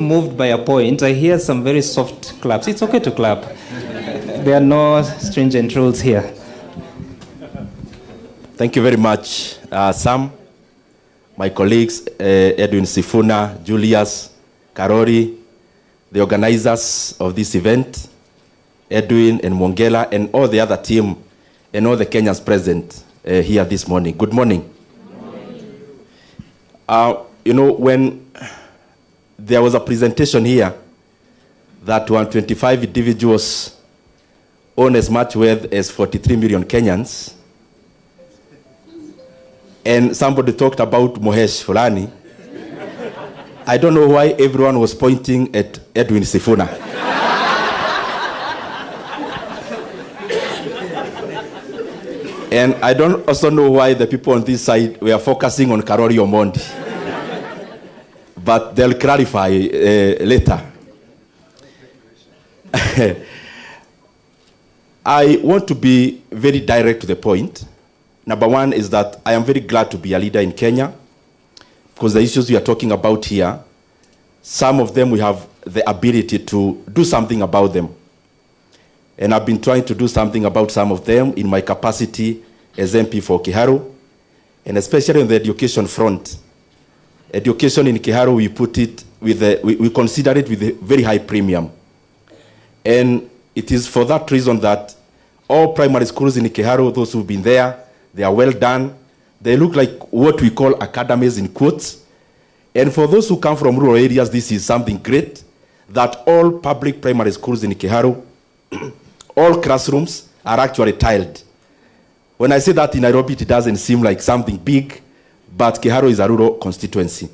moved by a point. I hear some very soft claps. It's okay to clap. There are no stringent rules here. Thank you very much, Sam, my colleagues, Edwin Sifuna, Julius, Karori, the organizers of this event, Edwin and Mongela, and all the other team, and all the Kenyans present here this morning. Good morning. You know, when there was a presentation here that 125 individuals own as much wealth as 43 million Kenyans, and somebody talked about Mohesh Fulani, I don't know why everyone was pointing at Edwin Sifuna. And I don't also know why the people on this side were focusing on Karori Omondi. But they'll clarify later. I want to be very direct to the point. Number one is that I am very glad to be a leader in Kenya, because the issues we are talking about here, some of them we have the ability to do something about them. And I've been trying to do something about some of them in my capacity as MP for Kiharu, and especially on the education front. Education in Kiharu, we put it with we consider it with a very high premium. And it is for that reason that all primary schools in Kiharu, those who've been there, they are well done. They look like what we call academies in quotes. And for those who come from rural areas, this is something great, that all public primary schools in Kiharu, all classrooms are actually tiled. When I say that in Nairobi, it doesn't seem like something big, but Kiharu is a rural constituency.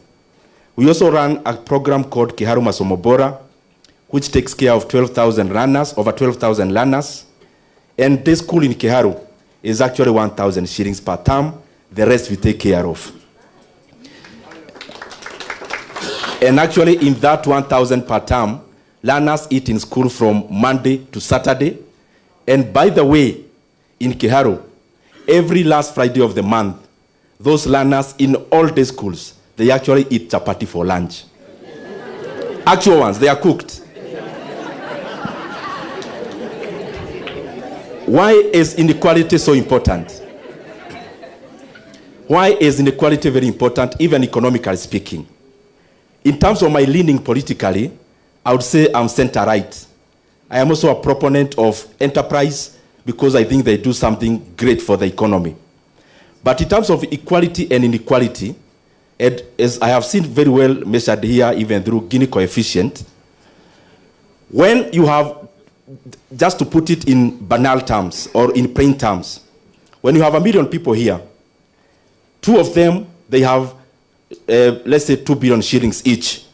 We also run a program called Kiharu Masomo Bora, which takes care of 12,000 learners, over 12,000 learners. And this school in Kiharu is actually 1,000 shillings per term. The rest we take care of. And actually in that 1,000 per term, learners eat in school from Monday to Saturday. And by the way, in Kiharu, every last Friday of the month, those learners in all day schools, they actually eat chapati for lunch. Actual ones, they are cooked. Why is inequality so important? Why is inequality very important, even economically speaking? In terms of my leaning politically, I would say I'm center-right. I am also a proponent of enterprise because I think they do something great for the economy. But in terms of equality and inequality, as I have seen very well measured here, even through Gini coefficient, when you have, just to put it in banal terms or in plain terms, when you have 1 million people here, 2 of them, they have, let's say 2 billion shillings each.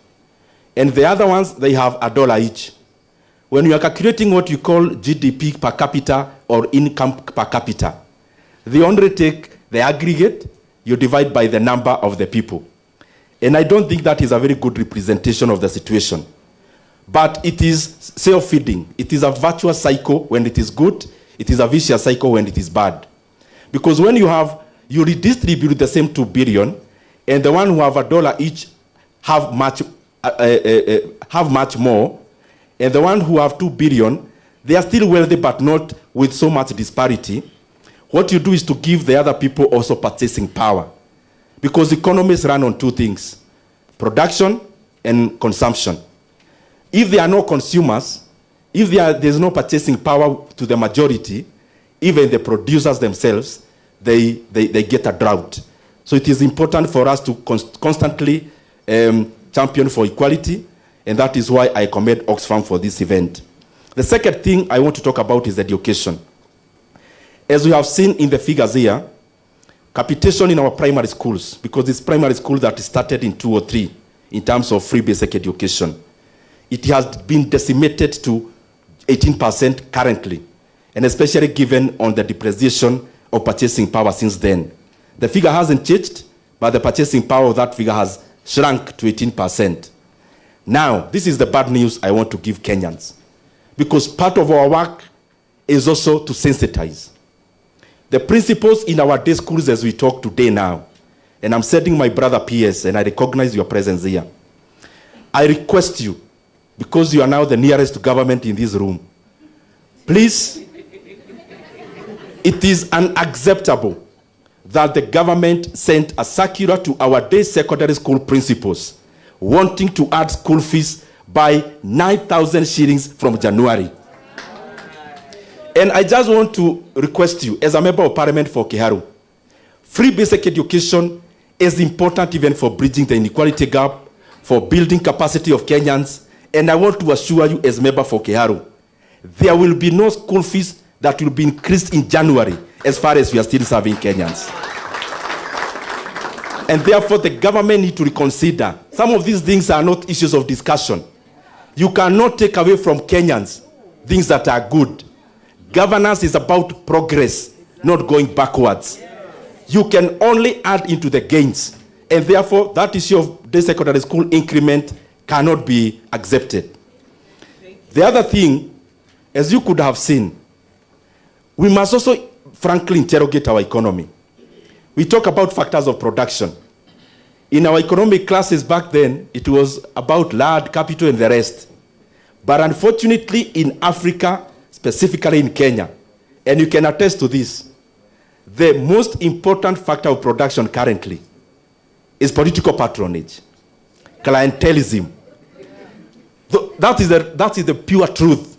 And the other ones, they have $1 each. When you are calculating what you call GDP per capita or income per capita, they only take the aggregate, you divide by the number of the people. And I don't think that is a very good representation of the situation. But it is self-feeding. It is a virtuous cycle when it is good. It is a vicious cycle when it is bad. Because when you redistribute the same 2 billion, and the one who have $1 each have much more, and the one who have 2 billion, they are still wealthy, but not with so much disparity. What you do is to give the other people also purchasing power. Because economies run on 2 things, production and consumption. If there are no consumers, if there's no purchasing power to the majority, even the producers themselves, they get a drought. So it is important for us to constantly champion for equality, and that is why I commend Oxfam for this event. The second thing I want to talk about is education. As we have seen in the figures here, capitation in our primary schools, because it's primary school that started in 2003 in terms of free basic education, it has been decimated to 18% currently, and especially given on the depreciation of purchasing power since then. The figure hasn't changed, but the purchasing power of that figure has shrunk to 18%. Now, this is the bad news I want to give Kenyans, because part of our work is also to sensitize. The principals in our day schools as we talk today now, and I'm sending my brother PS, and I recognize your presence here. I request you, because you are now the nearest to government in this room, please, it is unacceptable that the government sent a circular to our day secondary school principals wanting to add school fees by 9,000 shillings from January. And I just want to request you, as a member of parliament for Kiharu, free basic education is important even for bridging the inequality gap, for building capacity of Kenyans. And I want to assure you, as member for Kiharu, there will be no school fees that will be increased in January as far as we are still serving Kenyans. And therefore, the government need to reconsider. Some of these things are not issues of discussion. You cannot take away from Kenyans things that are good. Governance is about progress, not going backwards. You can only add into the gains. And therefore, that issue of day secondary school increment cannot be accepted. The other thing, as you could have seen, we must also frankly interrogate our economy. We talk about factors of production. In our economic classes back then, it was about land, capital, and the rest. But unfortunately, in Africa, specifically in Kenya, and you can attest to this, the most important factor of production currently is political patronage, clientelism. That is the pure truth.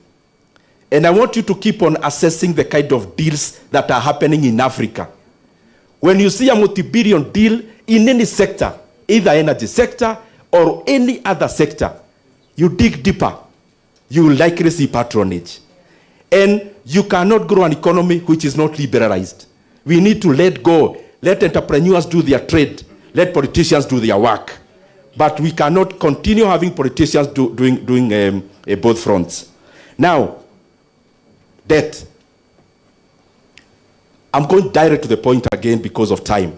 And I want you to keep on assessing the kind of deals that are happening in Africa. When you see a multi-billion deal in any sector, either energy sector or any other sector, you dig deeper, you will likely see patronage. And you cannot grow an economy which is not liberalized. We need to let go. Let entrepreneurs do their trade. Let politicians do their work. But we cannot continue having politicians doing both fronts. Now, debt. I'm going direct to the point again because of time.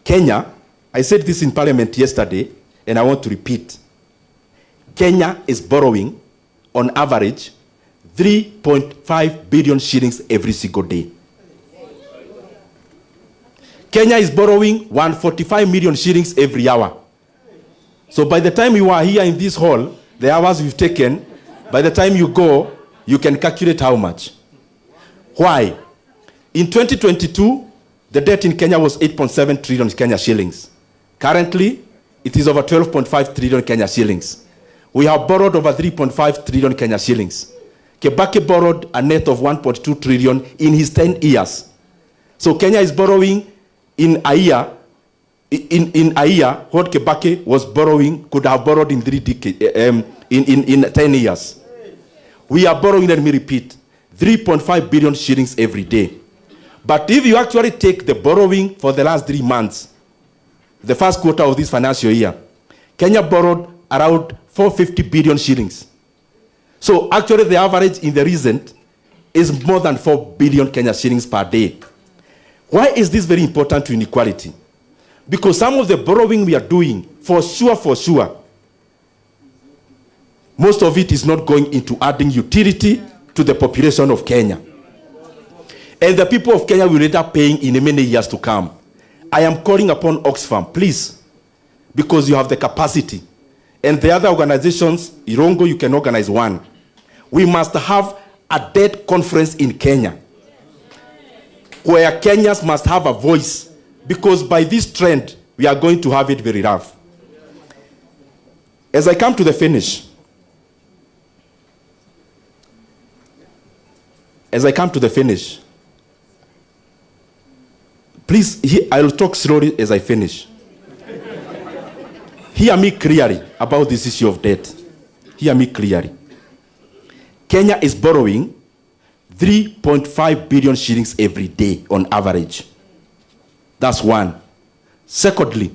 Kenya, I said this in Parliament yesterday, and I want to repeat. Kenya is borrowing, on average, 3.5 billion shillings every single day. Kenya is borrowing 145 million shillings every hour. So by the time you are here in this hall, the hours we've taken, by the time you go, you can calculate how much. Why? In 2022, the debt in Kenya was 8.7 trillion Kenya shillings. Currently, it is over 12.5 trillion Kenya shillings. We have borrowed over 3.5 trillion Kenya shillings. Kibaki borrowed a net of 1.2 trillion in his 10 years. So Kenya is borrowing in a year, what Kibaki was borrowing, could have borrowed in 10 years. We are borrowing, let me repeat, 3.5 billion shillings every day. But if you actually take the borrowing for the last 3 months, the first quarter of this financial year, Kenya borrowed around 450 billion shillings. So actually the average in the recent is more than 4 billion Kenya shillings per day. Why is this very important to inequality? Because some of the borrowing we are doing, for sure, most of it is not going into adding utility to the population of Kenya. And the people of Kenya will end up paying in many years to come. I am calling upon Oxfam, please, because you have the capacity. And the other organizations, Irongo, you can organize one. We must have a debt conference in Kenya, where Kenyans must have a voice, because by this trend, we are going to have it very rough. As I come to the finish, please, I will talk slowly as I finish. Hear me clearly about this issue of debt. Hear me clearly. Kenya is borrowing 3.5 billion shillings every day on average. That's one. Secondly,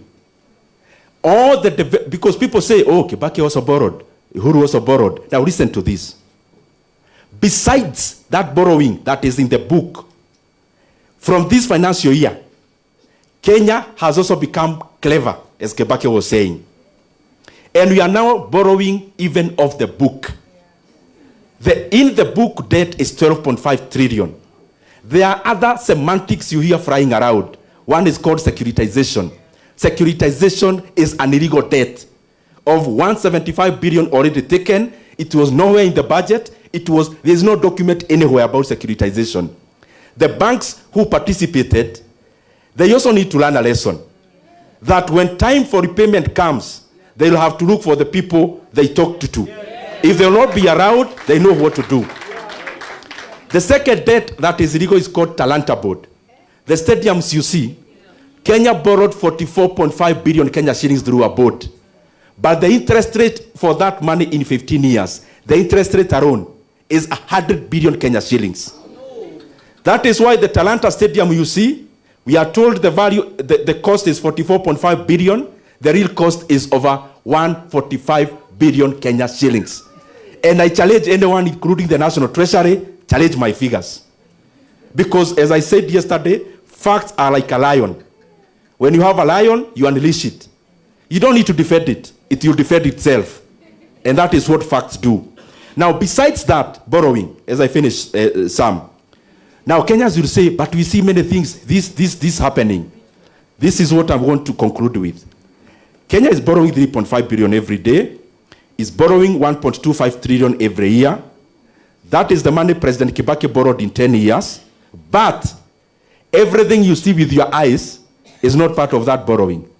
because people say, oh, Kibaki also borrowed, Uhuru also borrowed. Now listen to this. Besides that borrowing that is in the book, from this financial year, Kenya has also become clever, as Kibaki was saying. And we are now borrowing even off the book. In the book debt is 12.5 trillion. There are other semantics you hear flying around. One is called securitization. Securitization is an illegal debt. of 175 billion already taken. It was nowhere in the budget. There's no document anywhere about securitization. The banks who participated, they also need to learn a lesson that when time for repayment comes, they'll have to look for the people they talked to. If they'll not be around, they know what to do. The second debt that is illegal is called Talanta Board. The stadiums you see, Kenya borrowed 44.5 billion Kenya shillings through a board. But the interest rate for that money in 15 years, the interest rate alone is 100 billion Kenya shillings. That is why the Talanta Stadium you see, we are told the cost is 44.5 billion. The real cost is over 145 billion Kenya shillings. And I challenge anyone, including the National Treasury, challenge my figures. Because as I said yesterday, facts are like a lion. When you have a lion, you unleash it. You don't need to defend it. It will defend itself. And that is what facts do. Now, besides that, borrowing, as I finish, Sam. Now, Kenyans will say, but we see many things, this happening. This is what I want to conclude with. Kenya is borrowing 3.5 billion every day. Is borrowing 1.25 trillion every year. That is the money President Kibaki borrowed in 10 years. But everything you see with your eyes is not part of that borrowing.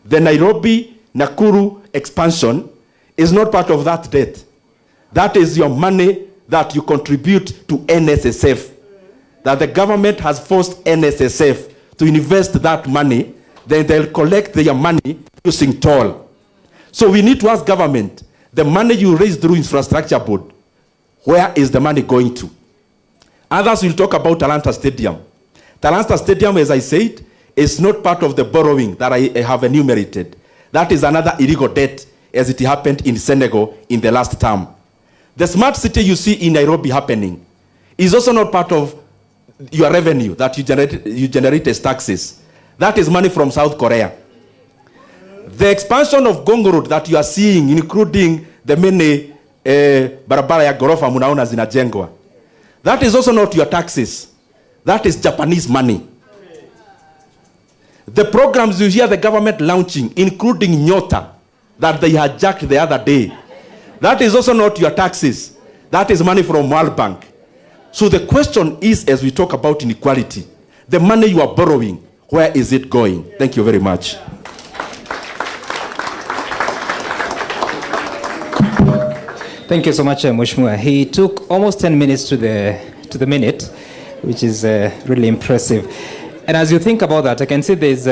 The Nairobi-Nakuru expansion is not part of that debt. That is your money that you contribute to NSSF. That the government has forced NSSF to invest that money, then they'll collect their money using toll. So we need to ask government, the money you raise through infrastructure board, where is the money going to? Others will talk about Talanta Stadium. Talanta Stadium, as I said, is not part of the borrowing that I have enumerated. That is another illegal debt, as it happened in Senegal in the last term. The smart city you see in Nairobi happening is also not part of your revenue that you generate as taxes. That is money from South Korea. The expansion of Gongo Road that you are seeing, including the many barabara ya gorofa munaona zinajengwa, that is also not your taxes. That is Japanese money. The programs you hear the government launching, including Nyota, that they hijacked the other day, that is also not your taxes. That is money from World Bank. So the question is, as we talk about inequality, the money you are borrowing, where is it going? Thank you very much. Thank you so much, Mheshimiwa. He took almost 10 minutes to the minute, which is really impressive. And as you think about that, I can see there's